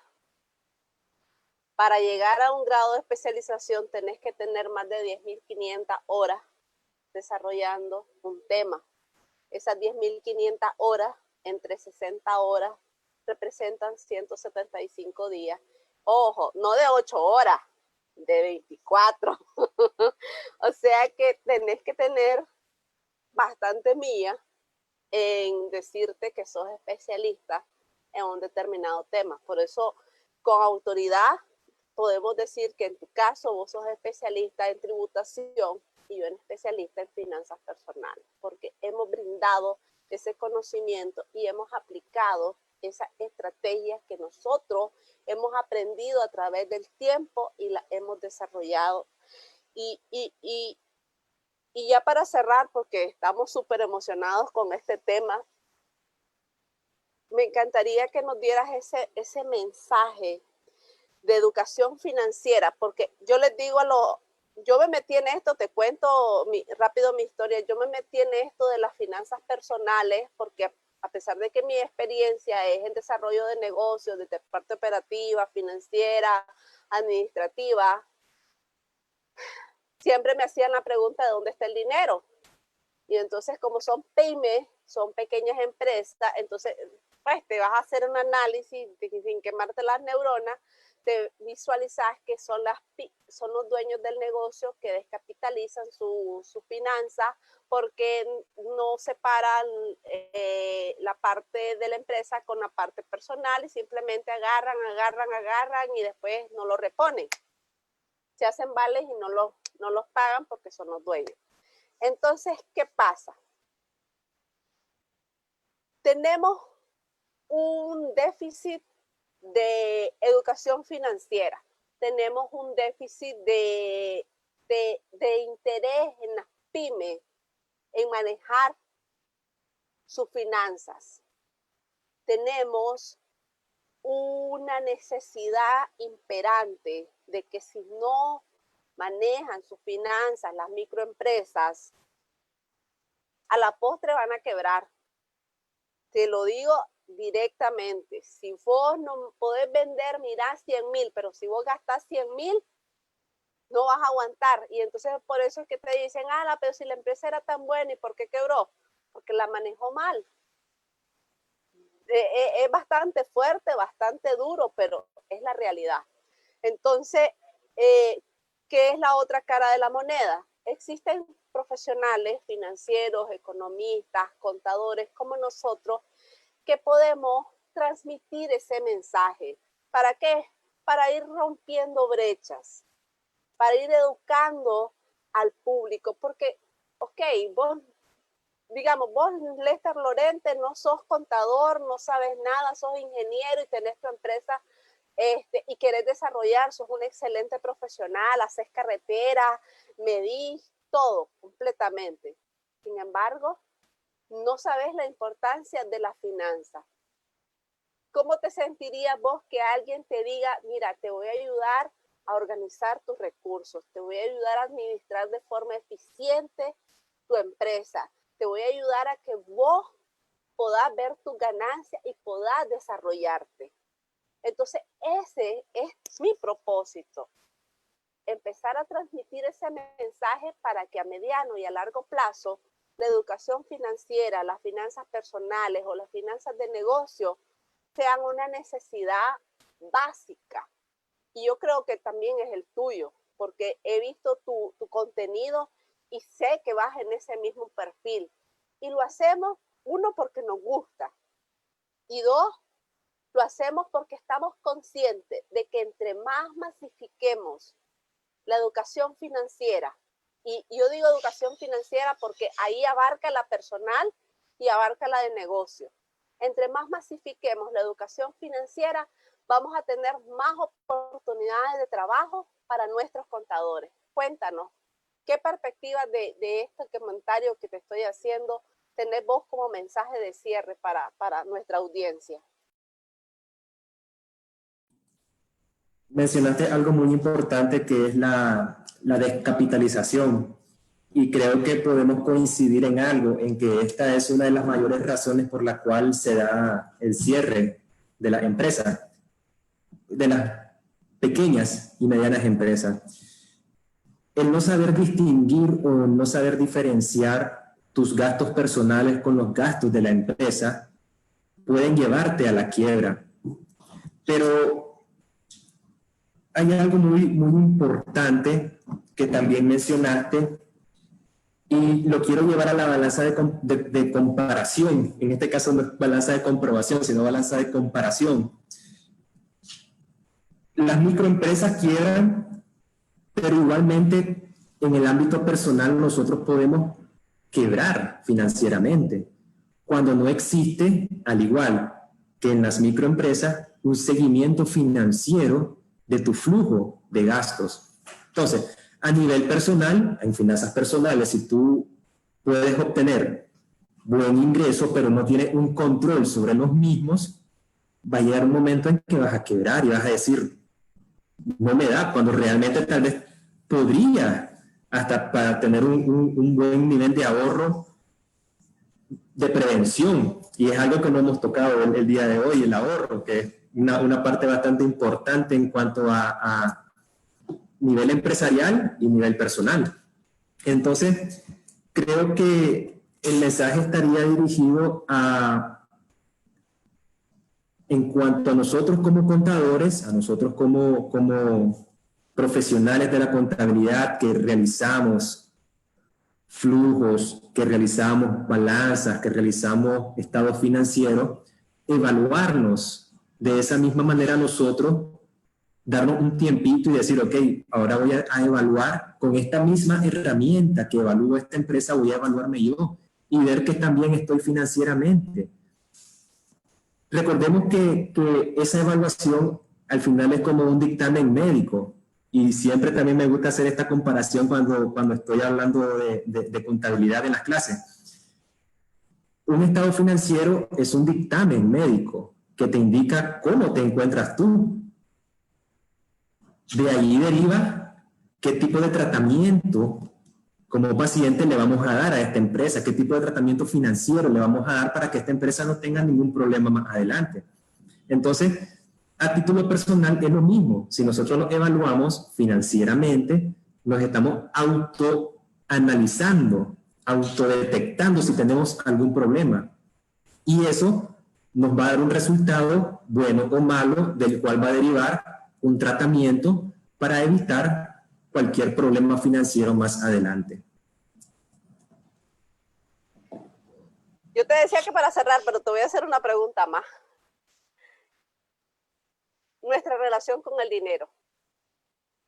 llegar a un grado de especialización tenés que tener más de 10.500 horas desarrollando un tema. Esas 10.500 horas, entre 60 horas, representan 175 días. Ojo, no de 8 horas, de 24. O sea que tenés que tener bastante mía en decirte que sos especialista en un determinado tema. Por eso, con autoridad, podemos decir que en tu caso vos sos especialista en tributación y yo en especialista en finanzas personales, porque hemos brindado ese conocimiento y hemos aplicado esas estrategias que nosotros hemos aprendido a través del tiempo y las hemos desarrollado. Y ya para cerrar, porque estamos súper emocionados con este tema, me encantaría que nos dieras ese mensaje de educación financiera, porque yo les digo yo me metí en esto, te cuento rápido mi historia, yo me metí en esto de las finanzas personales, porque a pesar de que mi experiencia es en desarrollo de negocios, de parte operativa, financiera, administrativa, siempre me hacían la pregunta de dónde está el dinero. Y entonces, como son pymes, son pequeñas empresas, entonces pues te vas a hacer un análisis sin quemarte las neuronas, te visualizas que son los dueños del negocio que descapitalizan sus finanzas porque no separan la parte de la empresa con la parte personal y simplemente agarran y después no lo reponen. Se hacen vales y no los pagan porque son los dueños. Entonces, ¿qué pasa? Tenemos un déficit de educación financiera, tenemos un déficit de interés en las pymes, en manejar sus finanzas. Tenemos una necesidad imperante de que si no manejan sus finanzas, las microempresas, a la postre van a quebrar. Te lo digo directamente. Si vos no podés vender, mirá, 100.000, pero si vos gastás 100.000, no vas a aguantar. Y entonces por eso es que te dicen, pero si la empresa era tan buena, ¿y por qué quebró? porque la manejó mal. Es bastante fuerte, bastante duro, pero es la realidad. Entonces, ¿qué es la otra cara de la moneda? Existen profesionales financieros, economistas, contadores como nosotros que podemos transmitir ese mensaje. ¿Para qué? Para ir rompiendo brechas, para ir educando al público, porque, ok, vos, digamos, vos, Lester Lorente, no sos contador, no sabes nada, sos ingeniero y tenés tu empresa y querés desarrollar, sos un excelente profesional, haces carreteras, medís, todo completamente. Sin embargo, no sabes la importancia de la finanza. ¿Cómo te sentirías vos que alguien te diga, mira, te voy a ayudar a organizar tus recursos, te voy a ayudar a administrar de forma eficiente tu empresa, te voy a ayudar a que vos podás ver tus ganancias y podás desarrollarte? Entonces, ese es mi propósito, empezar a transmitir ese mensaje para que a mediano y a largo plazo la educación financiera, las finanzas personales o las finanzas de negocio sean una necesidad básica. Y yo creo que también es el tuyo, porque he visto tu contenido y sé que vas en ese mismo perfil. Y lo hacemos, uno, porque nos gusta, y dos, lo hacemos porque estamos conscientes de que entre más masifiquemos la educación financiera, y yo digo educación financiera porque ahí abarca la personal y abarca la de negocio. Entre más masifiquemos la educación financiera, vamos a tener más oportunidades de trabajo para nuestros contadores. Cuéntanos, ¿qué perspectiva de este comentario que te estoy haciendo tenés vos como mensaje de cierre para nuestra audiencia? Mencionaste algo muy importante que es la descapitalización, y creo que podemos coincidir en algo, en que esta es una de las mayores razones por la cual se da el cierre de las empresas, de las pequeñas y medianas empresas. El no saber distinguir o no saber diferenciar tus gastos personales con los gastos de la empresa pueden llevarte a la quiebra. Pero hay algo muy importante que también mencionaste, y lo quiero llevar a la balanza de comparación. En este caso no es balanza de comprobación, sino balanza de comparación. Las microempresas quiebran, pero igualmente en el ámbito personal nosotros podemos quebrar financieramente cuando no existe, al igual que en las microempresas, un seguimiento financiero de tu flujo de gastos. Entonces, a nivel personal, en finanzas personales, si tú puedes obtener buen ingreso, pero no tienes un control sobre los mismos, va a llegar un momento en que vas a quebrar y vas a decir, no me da, cuando realmente tal vez podría, hasta para tener un buen nivel de ahorro, de prevención. Y es algo que no hemos tocado el día de hoy, el ahorro, que es una parte bastante importante en cuanto a nivel empresarial y nivel personal. Entonces, creo que el mensaje estaría dirigido en cuanto a nosotros como contadores, a nosotros como profesionales de la contabilidad que realizamos flujos, que realizamos balanzas, que realizamos estados financieros, evaluarnos de esa misma manera nosotros, darnos un tiempito y decir, ok, ahora voy a evaluar con esta misma herramienta que evalúo esta empresa, voy a evaluarme yo y ver que también estoy financieramente. Recordemos que esa evaluación al final es como un dictamen médico, y siempre también me gusta hacer esta comparación cuando estoy hablando de contabilidad en las clases. Un estado financiero es un dictamen médico que te indica cómo te encuentras tú. De ahí deriva qué tipo de tratamiento como paciente le vamos a dar a esta empresa, qué tipo de tratamiento financiero le vamos a dar para que esta empresa no tenga ningún problema más adelante. Entonces, a título personal es lo mismo. Si nosotros nos evaluamos financieramente, nos estamos autoanalizando autodetectando si tenemos algún problema. Y eso nos va a dar un resultado, bueno o malo, del cual va a derivar un tratamiento para evitar cualquier problema financiero más adelante. Yo te decía que para cerrar, pero te voy a hacer una pregunta más. Nuestra relación con el dinero.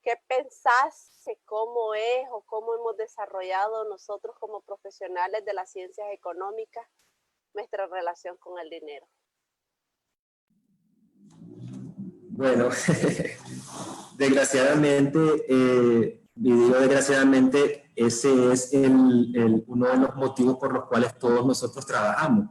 ¿Qué pensás de cómo es o cómo hemos desarrollado nosotros como profesionales de las ciencias económicas nuestra relación con el dinero? Bueno, desgraciadamente, y digo desgraciadamente, ese es uno de los motivos por los cuales todos nosotros trabajamos.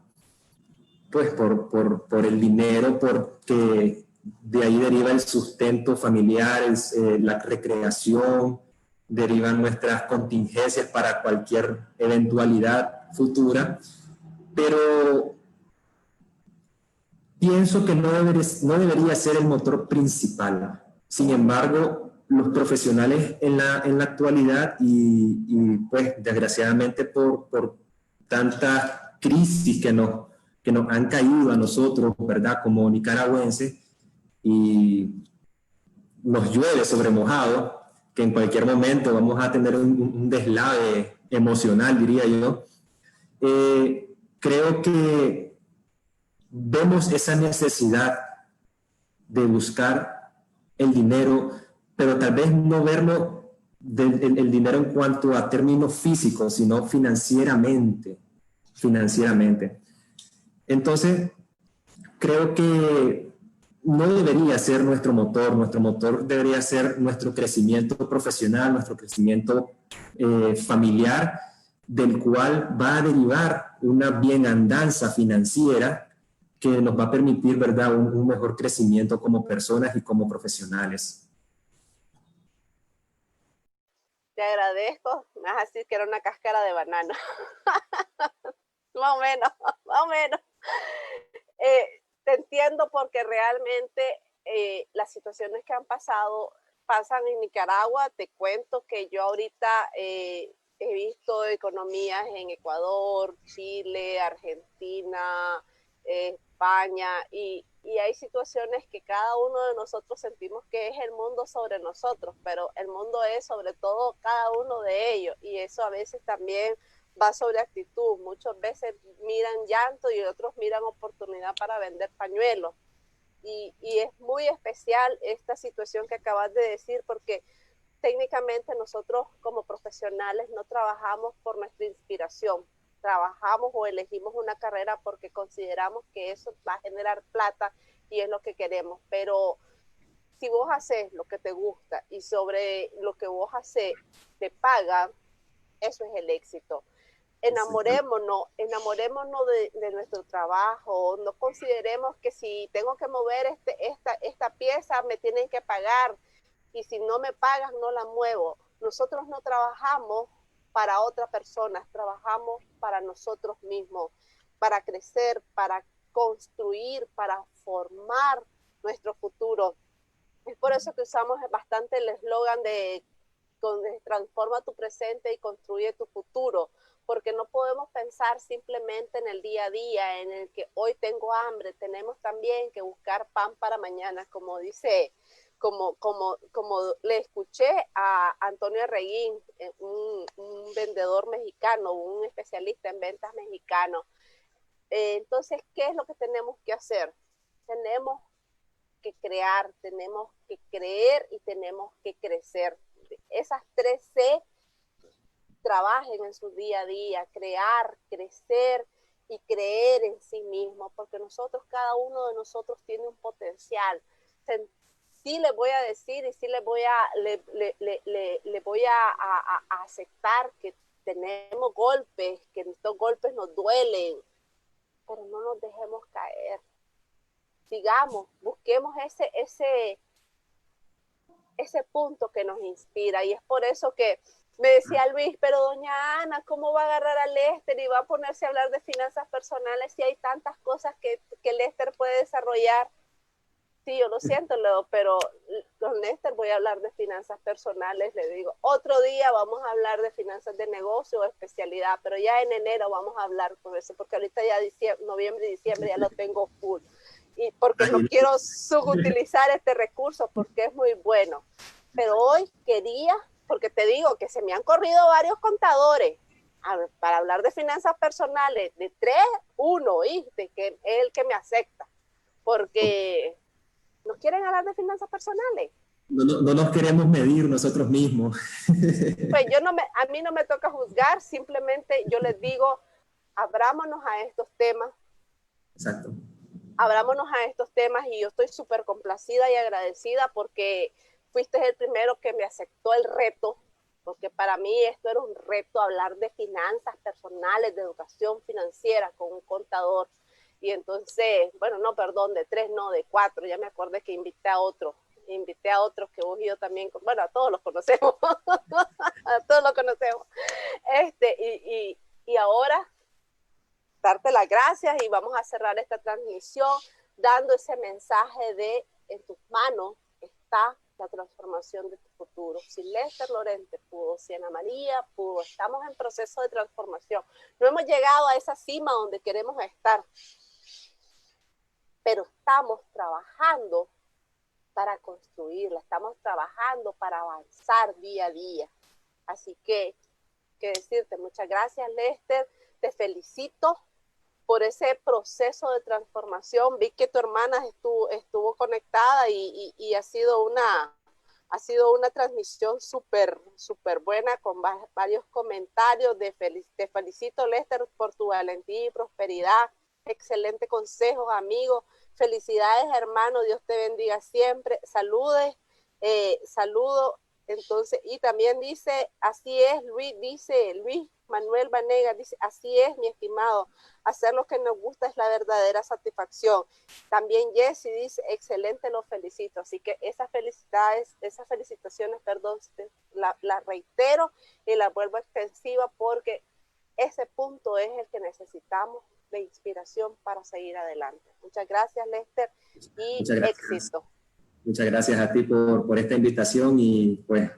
Pues por el dinero, porque de ahí deriva el sustento familiar, la recreación, derivan nuestras contingencias para cualquier eventualidad futura, pero pienso que no debería ser el motor principal. Sin embargo, los profesionales en la actualidad y pues desgraciadamente por tantas crisis que nos han caído a nosotros, ¿verdad? Como nicaragüenses, y nos llueve sobre mojado, que en cualquier momento vamos a tener un deslave emocional, diría yo. Creo que vemos esa necesidad de buscar el dinero, pero tal vez no verlo el dinero en cuanto a términos físicos, sino financieramente. Entonces, creo que no debería ser nuestro motor debería ser nuestro crecimiento profesional, nuestro crecimiento familiar, del cual va a derivar una bienandanza financiera que nos va a permitir, ¿verdad?, un mejor crecimiento como personas y como profesionales. Te agradezco, me vas a decir que era una cáscara de banana. Más o menos, más o menos. Te entiendo porque realmente las situaciones que han pasado pasan en Nicaragua. Te cuento que yo ahorita he visto economías en Ecuador, Chile, Argentina, España, y hay situaciones que cada uno de nosotros sentimos que es el mundo sobre nosotros, pero el mundo es sobre todo cada uno de ellos, y eso a veces también va sobre actitud. Muchas veces miran llanto y otros miran oportunidad para vender pañuelos. Y es muy especial esta situación que acabas de decir, porque técnicamente nosotros como profesionales no trabajamos por nuestra inspiración, trabajamos o elegimos una carrera porque consideramos que eso va a generar plata y es lo que queremos, pero si vos haces lo que te gusta y sobre lo que vos haces te pagan, eso es el éxito. Enamorémonos de nuestro trabajo, no consideremos que si tengo que mover esta pieza me tienen que pagar, y si no me pagas no la muevo. Nosotros no trabajamos para otras personas, trabajamos para nosotros mismos, para crecer, para construir, para formar nuestro futuro. Es por eso que usamos bastante el eslogan de transforma tu presente y construye tu futuro, porque no podemos pensar simplemente en el día a día, en el que hoy tengo hambre. Tenemos también que buscar pan para mañana, como dice, como le escuché a Antonio Reguín, un vendedor mexicano, un especialista en ventas mexicano. Entonces, ¿qué es lo que tenemos que hacer? Tenemos que crear, tenemos que creer y tenemos que crecer. Esas 3C trabajen en su día a día, crear, crecer y creer en sí mismo, porque nosotros, cada uno de nosotros tiene un potencial. Sí les voy a decir y sí les voy a aceptar que tenemos golpes, que estos golpes nos duelen, pero no nos dejemos caer. Sigamos, busquemos ese punto que nos inspira, y es por eso que me decía Luis, pero doña Ana, ¿cómo va a agarrar a Lester y va a ponerse a hablar de finanzas personales si hay tantas cosas que Lester puede desarrollar? Sí, yo lo siento, Leo, pero don Néstor, voy a hablar de finanzas personales, le digo, otro día vamos a hablar de finanzas de negocio o especialidad, pero ya en enero vamos a hablar con eso, porque ahorita ya noviembre y diciembre ya lo tengo full, y porque no quiero subutilizar este recurso, porque es muy bueno. Pero hoy quería, porque te digo que se me han corrido varios contadores para hablar de finanzas personales, de 3, 1, ¿viste? Que es el que me acepta, porque no quieren hablar de finanzas personales. No nos queremos medir nosotros mismos. Pues a mí no me toca juzgar, simplemente yo les digo, abrámonos a estos temas. Exacto. Abrámonos a estos temas y yo estoy súper complacida y agradecida porque fuiste el primero que me aceptó el reto, porque para mí esto era un reto, hablar de finanzas personales, de educación financiera con un contador. Y entonces, bueno, no, perdón, de 3, no, de 4, ya me acordé que invité a otros que vos y yo también, bueno, a todos los conocemos, a todos los conocemos. Y ahora, darte las gracias y vamos a cerrar esta transmisión dando ese mensaje de en tus manos está la transformación de tu futuro. Si Lester Lorente pudo, si Ana María pudo, estamos en proceso de transformación. No hemos llegado a esa cima donde queremos estar, pero estamos trabajando para construirla, estamos trabajando para avanzar día a día. Así que decirte, muchas gracias, Lester, te felicito por ese proceso de transformación. Vi que tu hermana estuvo conectada y ha sido una transmisión súper buena con varios comentarios. Te felicito, Lester, por tu valentía y prosperidad. Excelente consejo, amigo. Felicidades, hermano. Dios te bendiga siempre. Saludos. Entonces, y también dice, así es, Luis Manuel Vanega, dice, así es, mi estimado, hacer lo que nos gusta es la verdadera satisfacción. También Jessy dice, excelente, lo felicito. Así que esas felicitaciones, perdón, la reitero y la vuelvo extensiva porque ese punto es el que necesitamos de inspiración para seguir adelante. Muchas gracias, Lester, y Muchas gracias. éxito. Muchas gracias a ti por esta invitación y pues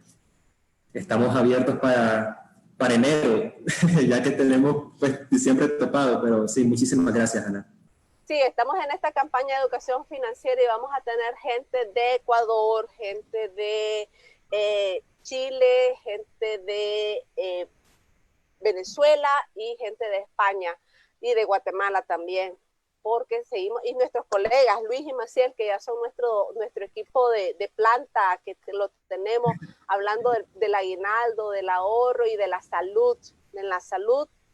estamos abiertos para enero, ya que tenemos pues diciembre topado, pero sí, muchísimas gracias, Ana. Sí, estamos en esta campaña de educación financiera y vamos a tener gente de Ecuador, gente de Chile, gente de Venezuela y gente de España y de Guatemala también, porque seguimos, y nuestros colegas Luis y Maciel, que ya son nuestro equipo de planta, que lo tenemos hablando del aguinaldo, del ahorro y de la salud,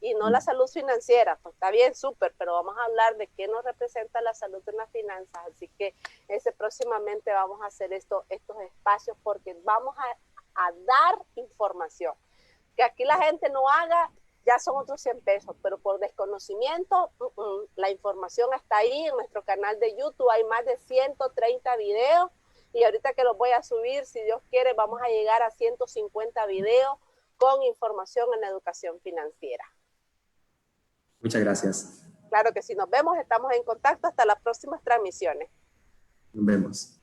y no la salud financiera, pues está bien, súper, pero vamos a hablar de qué nos representa la salud en las finanzas, así que próximamente vamos a hacer estos espacios porque vamos a dar información. Que aquí la gente no haga, ya son otros 100 pesos, pero por desconocimiento, la información está ahí en nuestro canal de YouTube, hay más de 130 videos, y ahorita que los voy a subir, si Dios quiere, vamos a llegar a 150 videos con información en educación financiera. Muchas gracias. Claro que sí, nos vemos, estamos en contacto, hasta las próximas transmisiones. Nos vemos.